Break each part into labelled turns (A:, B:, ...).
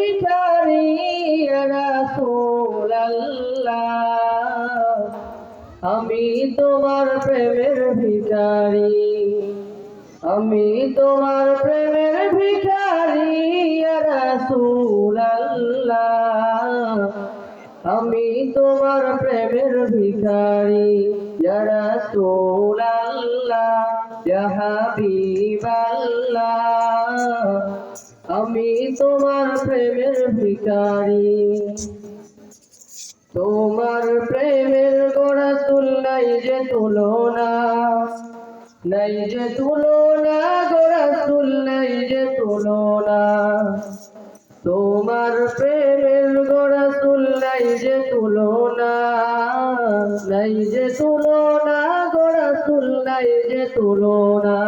A: ভিখারি ইয়া রাসূলাল্লাহ আমি তোমার প্রেমের ভিখারি আমি তোমার প্রেমের ভিখারি ইয়া রাসূলাল্লাহ আমি তোমার প্রেমের ভিখারি ইয়া রাসূলাল্লাহ ইয়া হাবিবাল্লাহ আমি তোমার প্রেমের ভিখারি তোমার প্রেমের গো রাসূল নাই যে তুলনা নাই যে তুলনা গো রাসূল নাই যে তুলনা তোমার প্রেমের গো রাসূল নাই যে তুলনা নাই যে তুলনা গো রাসূল নাই যে তুলনা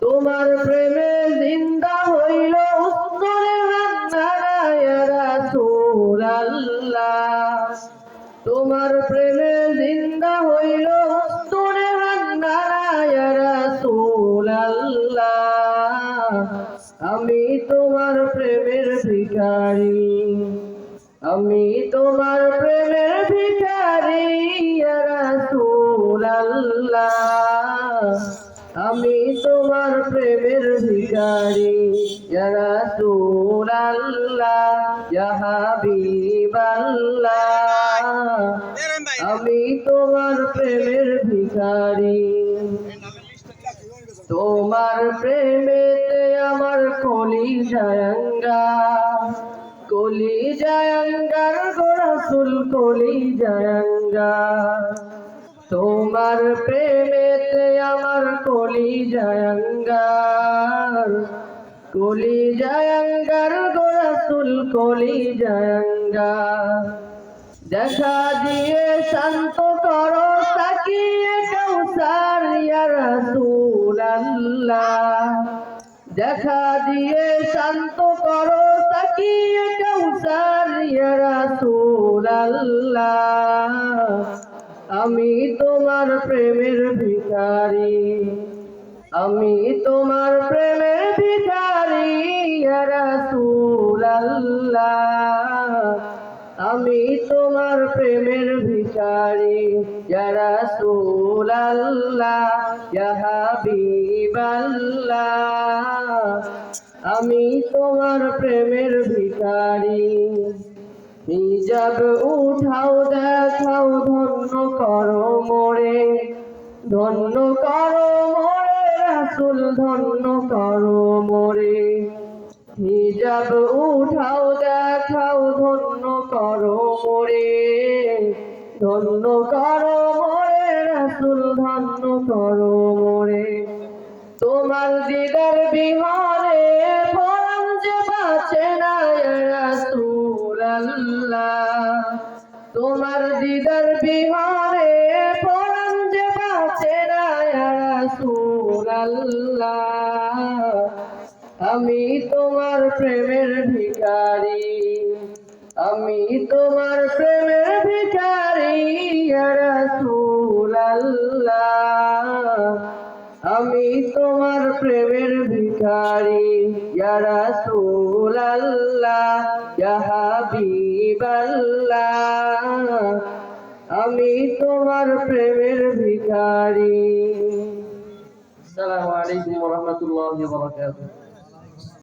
A: তোমার প্রেমে জিন্দা হইল উত্তরে রান্নারা ইয়া রাসূলাল্লাহ তোমার প্রেমে জিন্দা হইল উত্তরে রান্নারা ইয়া রাসূলাল্লাহ আমি তোমার প্রেমের ভিখারি আমি তোমার প্রেমের ভিখারি ইয়া রাসূলাল্লাহ আমি তোমার প্রেমের ভিখারি ইয়া রাসূলাল্লাহ ইয়া হাবিবাল্লাহ আমি তোমার প্রেমের ভিখারি তোমার প্রেমেতে আমার কলিজায় আঙ্গার কলিজায় আঙ্গার গো রাসূল কলিজায় আঙ্গার তোমার প্রেমেতে আমার কলিজায় আঙ্গার কলিজায় আঙ্গার গো রাসূল কলিজায় আঙ্গার দেখা দিয়ে শান্ত করো তাকিয়ে কাউসার ইয়া রাসূলাল্লাহ দেখা দিয়ে শান্ত করো তাকিয়ে কাউসার ইয়া রাসূলাল্লাহ আমি তোমার প্রেমের ভিখারি আমি তোমার প্রেমের ভিখারি ইয়া রাসূলাল্লাহ আমি তোমার প্রেমের ভিখারি ইয়া রাসূলাল্লাহ ইয়া হাবিবাল্লাহ আমি তোমার প্রেমের ভিখারি হিজাব উঠাও দেখাও ধন্য করো মোরে ধন্য করো মোরে রাসূল ধন্য করো মোরে হিজাব উঠাও দেখাও ধন্য করো মোরে ধন্য করো মোরে রাসূল ধন্য করো মোরে তোমার দিদার বিহারে পরাণ যে বাঁচে না ইয়া রাসূলাল্লাহ তোমার দিদার বিহারে পরাণ যে বাঁচে না ইয়া রাসূলাল্লাহ আমি তোমার প্রেমের ভিখারি আমি তোমার প্রেমের ভিখারি ইয়া রাসূলাল্লাহ আমি তোমার প্রেমের ভিখারি ইয়া রাসূলাল্লাহ ইয়া হাবিবাল্লাহ আমি তোমার প্রেমের ভিখারি। আসসালামু আলাইকুম ওয়া রাহমাতুল্লাহি ওয়া বারাকাতুহু।